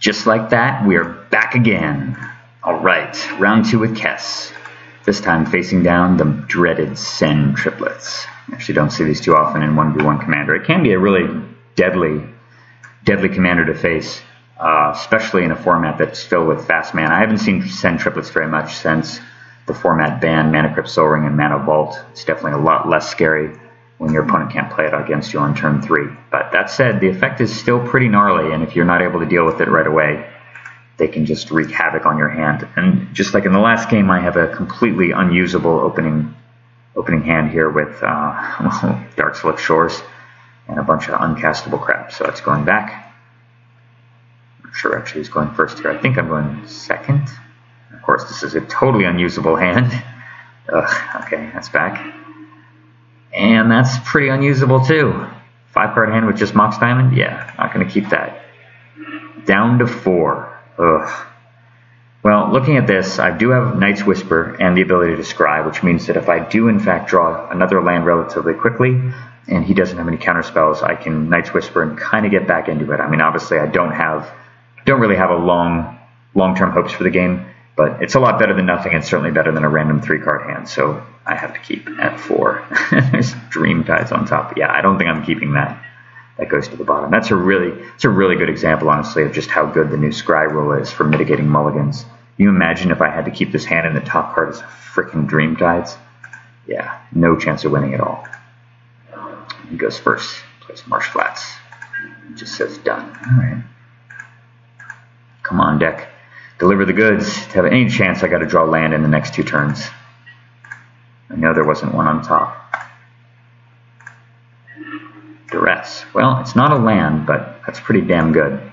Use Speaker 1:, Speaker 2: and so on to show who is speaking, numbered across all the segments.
Speaker 1: Just like that, we are back again. Alright, round 2 with Kess. This time facing down the dreaded Sen Triplets. I actually don't see these too often in 1v1 Commander. It can be a really deadly commander to face, especially in a format that's filled with fast mana. I haven't seen Sen Triplets very much since the format banned Mana Crypt, Soul Ring, and Mana Vault. It's definitely a lot less scary when your opponent can't play it against you on turn 3. But that said, the effect is still pretty gnarly, and if you're not able to deal with it right away, they can just wreak havoc on your hand. And just like in the last game, I have a completely unusable opening hand here with Darkslick Shores and a bunch of uncastable crap. So that's going back. I'm not sure actually who's going first here. I think I'm going second. Of course, this is a totally unusable hand. Ugh, okay, that's back. And that's pretty unusable too. 5-card hand with just Mox Diamond? Yeah, not going to keep that. Down to 4. Ugh. Well, looking at this, I do have Night's Whisper and the ability to scry, which means that if I do in fact draw another land relatively quickly, and he doesn't have any counter spells, I can Night's Whisper and kind of get back into it. I mean, obviously I don't really have a long-term hopes for the game, but it's a lot better than nothing, and certainly better than a random 3-card hand, so I have to keep at 4. There's Dream Tides on top. Yeah, I don't think I'm keeping that. That goes to the bottom. It's a really good example, honestly, of just how good the new Scry rule is for mitigating mulligans. Can you imagine if I had to keep this hand and the top card is freaking Dream Tides? Yeah, no chance of winning at all. He goes first. Plays Marsh Flats. It just says done. Alright. Come on, deck. Deliver the goods. To have any chance, I got to draw land in the next 2 turns. I know there wasn't one on top. Duress. Well, it's not a land, but that's pretty damn good.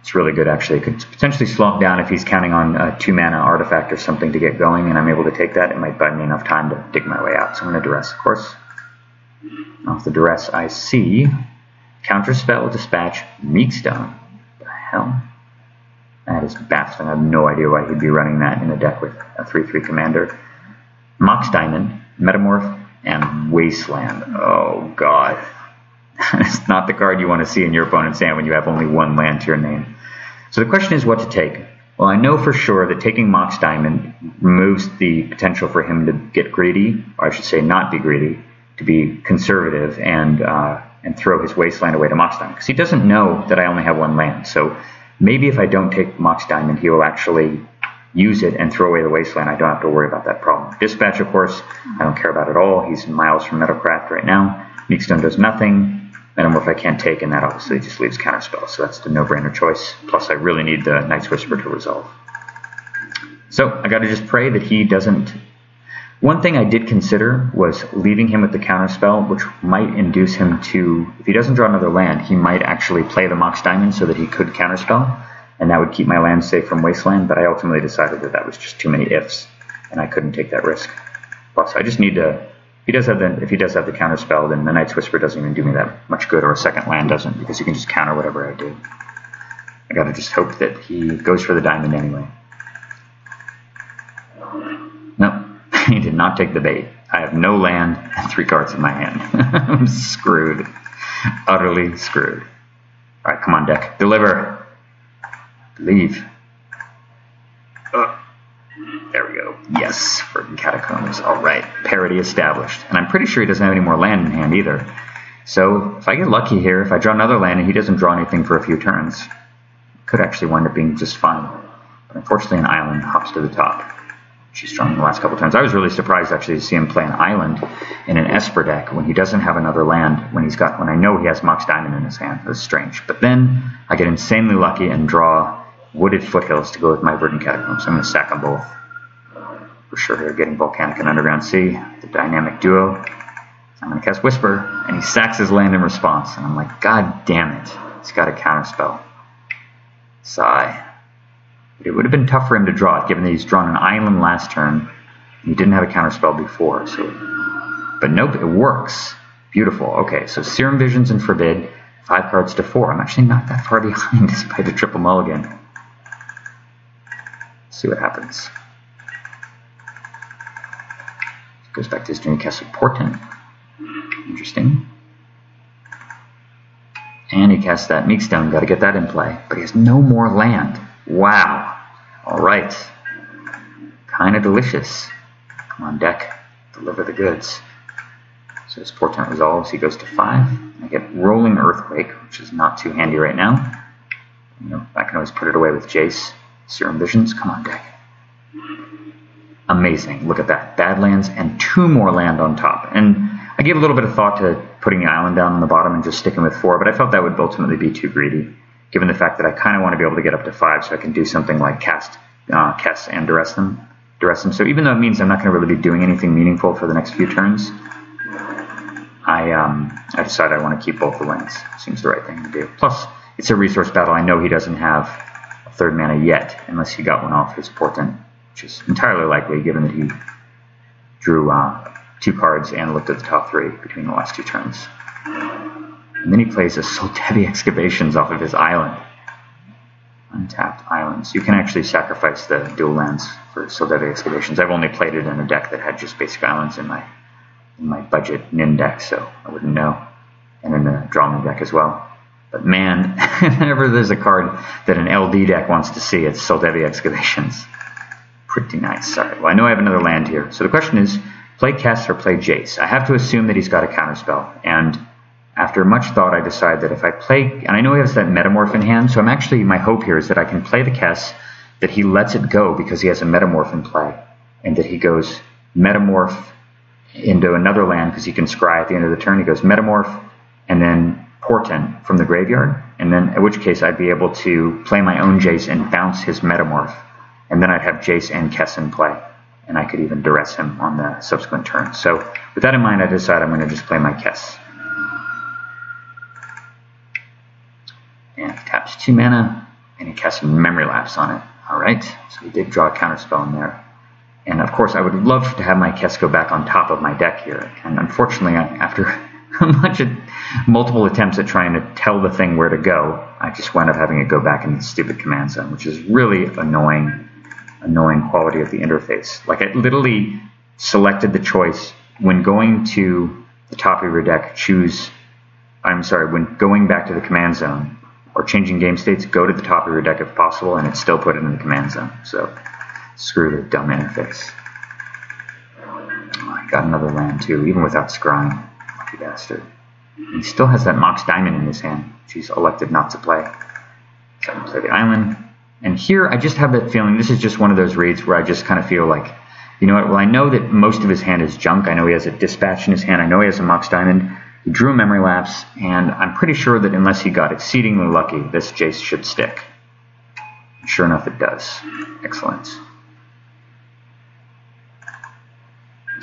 Speaker 1: It's really good, actually. It could potentially slow him down if he's counting on a 2-mana artifact or something to get going, and I'm able to take that. It might buy me enough time to dig my way out. So I'm going to Duress, of course. Off the Duress, I see Counterspell, Dispatch, Meekstone. What the hell? That is baffling. I have no idea why he'd be running that in a deck with a 3/3 commander. Mox Diamond, Metamorph, and Wasteland. Oh, God. That's not the card you want to see in your opponent's hand when you have only 1 land to your name. So the question is what to take. Well, I know for sure that taking Mox Diamond removes the potential for him to get greedy, or I should say not be greedy, to be conservative and throw his Wasteland away to Mox Diamond. Because he doesn't know that I only have 1 land. So maybe if I don't take Mox Diamond, he will actually use it and throw away the Wasteland. I don't have to worry about that problem. Dispatch, of course, I don't care about at all. He's miles from Metalcraft right now. Meekstone does nothing. Metamorph I can't take, and that obviously just leaves Counterspell. So that's the no-brainer choice. Plus, I really need the Night's Whisper to resolve. So I got to just pray that he doesn't. One thing I did consider was leaving him with the Counterspell, which might induce him to, if he doesn't draw another land, he might actually play the Mox Diamond so that he could Counterspell, and that would keep my land safe from Wasteland, but I ultimately decided that that was just too many ifs, and I couldn't take that risk. Plus, I just need to, if he does have the Counterspell, then the Night's Whisper doesn't even do me that much good, or a second land doesn't, because you can just counter whatever I do. I gotta just hope that he goes for the diamond anyway. No, he did not take the bait. I have no land and 3 cards in my hand. I'm screwed. Utterly screwed. Alright, come on, deck. Deliver. Leave. There we go. Yes, for Catacombs. Alright, parity established. And I'm pretty sure he doesn't have any more land in hand either. So, if I get lucky here, if I draw another land and he doesn't draw anything for a few turns, it could actually wind up being just fine. But unfortunately, an island hops to the top. She's strong in the last couple turns. I was really surprised actually to see him play an island in an Esper deck when he doesn't have another land, when I know he has Mox Diamond in his hand. That's strange. But then I get insanely lucky and draw Wooded Foothills to go with my Verdant Catacombs. I'm going to sack them both. For sure here, getting Volcanic and Underground Sea, the dynamic duo. I'm going to cast Whisper, and he sacks his land in response. And I'm like, God damn it. He's got a Counterspell. Sigh. It would have been tough for him to draw it, given that he's drawn an island last turn, and he didn't have a Counterspell before. But nope, it works. Beautiful. Okay, so Serum Visions and Forbid, 5 cards to 4. I'm actually not that far behind despite the triple mulligan. Let's see what happens. Goes back to his Dreamcast Portent. Interesting. And he cast that Meekstone, got to get that in play. But he has no more land. Wow. All right. Kind of delicious. Come on, deck. Deliver the goods. So his Portent resolves. He goes to 5. I get Rolling Earthquake, which is not too handy right now. You know, I can always put it away with Jace. Serum Visions. Come on, deck. Amazing. Look at that. Badlands and 2 more land on top. And I gave a little bit of thought to putting the island down on the bottom and just sticking with 4, but I felt that would ultimately be too greedy, given the fact that I kind of want to be able to get up to 5 so I can do something like cast Kess and duress them. So even though it means I'm not going to really be doing anything meaningful for the next few turns, I decided I want to keep both the lands. Seems the right thing to do. Plus, it's a resource battle. I know he doesn't have a 3rd mana yet, unless he got one off his Portent, which is entirely likely, given that he drew 2 cards and looked at the top 3 between the last 2 turns. And then he plays a Soul-Heavy Excavations off of his island. Untapped islands. You can actually sacrifice the dual lands for Soul-Heavy Excavations. I've only played it in a deck that had just basic islands in my budget Nin deck, so I wouldn't know. And in the Draw Me deck as well. But man, whenever there's a card that an LD deck wants to see, it's Soul-Heavy Excavations. Pretty nice. All right, well, I know I have another land here. So the question is, play Kess or play Jace? I have to assume that he's got a counterspell. And after much thought, I decide that if I play, and I know he has that Metamorph in hand, so my hope here is that I can play the Kess, that he lets it go because he has a Metamorph in play, and that he goes Metamorph into another land because he can scry at the end of the turn. He goes Metamorph and then Portent from the graveyard, and then in which case I'd be able to play my own Jace and bounce his Metamorph, and then I'd have Jace and Kess in play, and I could even duress him on the subsequent turn. So with that in mind, I decide I'm going to just play my Kess. And he taps 2 mana, and he casts Memory Lapse on it. Alright, so we did draw a counterspell in there. And of course, I would love to have my Kess go back on top of my deck here. And unfortunately, after multiple attempts at trying to tell the thing where to go, I just wound up having it go back into the stupid command zone, which is really annoying quality of the interface. Like, I literally selected the choice when going to the top of your deck, when going back to the command zone or changing game states, go to the top of your deck if possible, and it still put it in the command zone. So screw the dumb interface. Oh, I got another land too, even without scrying. Lucky bastard. And he still has that Mox Diamond in his hand, which he's elected not to play. So I'm going to play the island. And here, I just have that feeling, this is just one of those reads where I just kind of feel like, you know what, well, I know that most of his hand is junk. I know he has a Dispatch in his hand. I know he has a Mox Diamond. He drew a Memory Lapse, and I'm pretty sure that unless he got exceedingly lucky, this Jace should stick. And sure enough, it does. Excellent.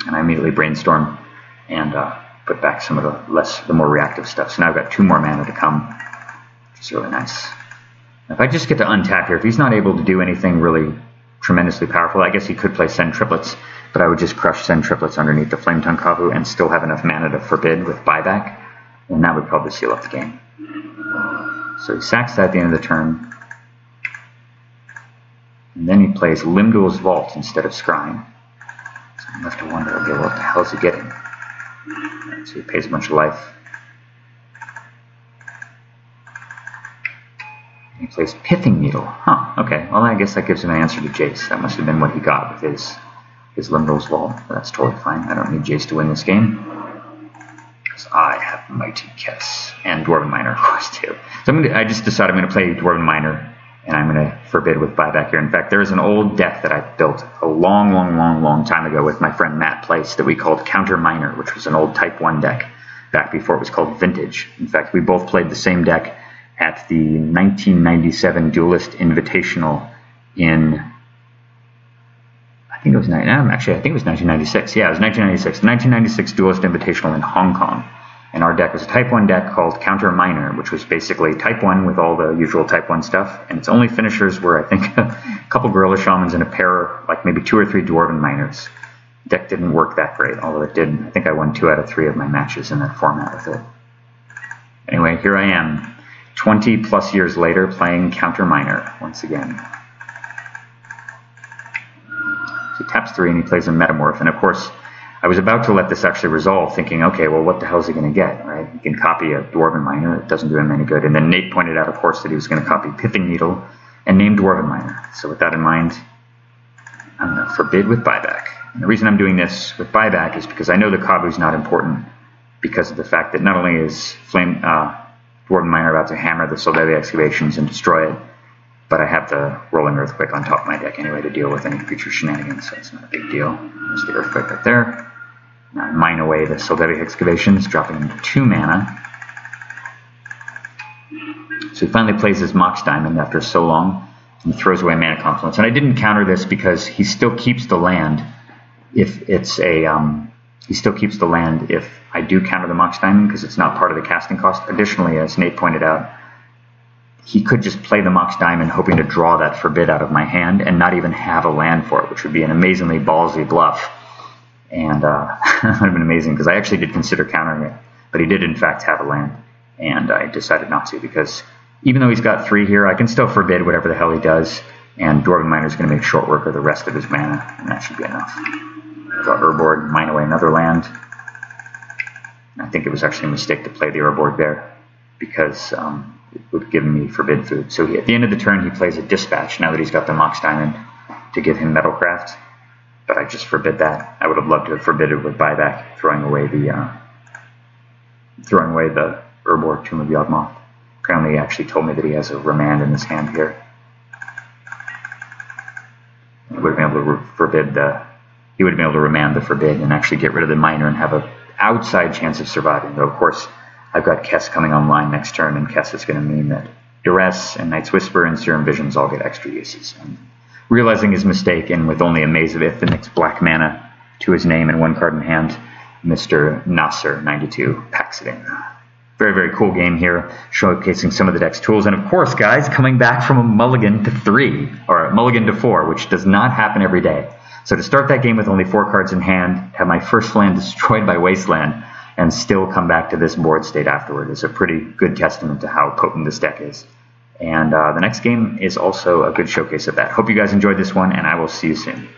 Speaker 1: And I immediately brainstorm and put back some of the more reactive stuff. So now I've got 2 more mana to come, which is really nice. If I just get to untap here, if he's not able to do anything really tremendously powerful, I guess he could play Sen Triplets, but I would just crush Sen Triplets underneath the Flame Tongue Kavu and still have enough mana to forbid with buyback, and that would probably seal up the game. So he sacks that at the end of the turn, and then he plays Limdul's Vault instead of scrying. So I'm left to wonder, okay, what the hell is he getting? Right, so he pays a bunch of life. He plays Pithing Needle. Huh, okay. Well, I guess that gives him an answer to Jace. That must have been what he got with his Limdul's Vault. But that's totally fine. I don't need Jace to win this game, because I have Mighty Kess. And Dwarven Miner, of course, too. So I just decided I'm going to play Dwarven Miner, and I'm going to forbid with buyback here. In fact, there is an old deck that I built a long time ago with my friend Matt Place that we called Counter Miner, which was an old Type 1 deck back before it was called Vintage. In fact, we both played the same deck at the 1997 Duelist Invitational in, I think it was 1996. Yeah, it was 1996. 1996 Duelist Invitational in Hong Kong. And our deck was a Type 1 deck called Counter Miner, which was basically Type 1 with all the usual Type 1 stuff. And its only finishers were, I think, a couple Gorilla Shamans and a pair, like maybe 2 or 3 Dwarven Miners. The deck didn't work that great, although it did. I think I won 2 out of 3 of my matches in that format with it. Anyway, here I am, 20 plus years later, playing Counter Miner once again. So he taps 3 and he plays a Metamorph. And of course, I was about to let this actually resolve, thinking, okay, well, what the hell is he going to get, right? He can copy a Dwarven Miner. It doesn't do him any good. And then Nate pointed out, of course, that he was going to copy Pithing Needle and name Dwarven Miner. So with that in mind, I'm going to forbid with buyback. And the reason I'm doing this with buyback is because I know the Kabu is not important because of the fact that not only is Dwarven Miner about to hammer the Soldevia excavations and destroy it, but I have the Rolling Earthquake on top of my deck anyway to deal with any future shenanigans, so it's not a big deal. There's the Earthquake right there. Now I mine away the Soldevia excavations, dropping 2 mana. So he finally plays his Mox Diamond after so long, and he throws away Mana Confluence. And I didn't counter this because he still keeps the land if it's a he still keeps the land if I do counter the Mox Diamond because it's not part of the casting cost. Additionally, as Nate pointed out, he could just play the Mox Diamond hoping to draw that Forbid out of my hand and not even have a land for it, which would be an amazingly ballsy bluff. And that would have been amazing because I actually did consider countering it, but he did in fact have a land, and I decided not to because even though he's got 3 here, I can still Forbid whatever the hell he does, and Dwarven Miner is going to make short work of the rest of his mana, and that should be enough. Draw Urborg, mine away another land. I think it was actually a mistake to play the Urborg there because it would have given me Forbid food. So at the end of the turn, he plays a Dispatch now that he's got the Mox Diamond to give him Metalcraft, but I just forbid that. I would have loved to have forbidden with buyback, throwing away the Urborg Tomb of Yawgmoth. Apparently, he actually told me that he has a Remand in his hand here. He would have been able to forbid he would have been able to Remand the Forbid and actually get rid of the Miner and have an outside chance of surviving. Though, of course, I've got Kess coming online next turn, and Kess is going to mean that Duress and Night's Whisper and Serum Visions all get extra uses. And realizing his mistake, and with only a Maze of Ithanics black mana to his name and 1 card in hand, Mr. Nasser92 packs it in. Very, very cool game here, showcasing some of the deck's tools. And of course, guys, coming back from a mulligan to 3, or a mulligan to 4, which does not happen every day. So to start that game with only 4 cards in hand, have my first land destroyed by Wasteland, and still come back to this board state afterward is a pretty good testament to how potent this deck is. And the next game is also a good showcase of that. Hope you guys enjoyed this one, and I will see you soon.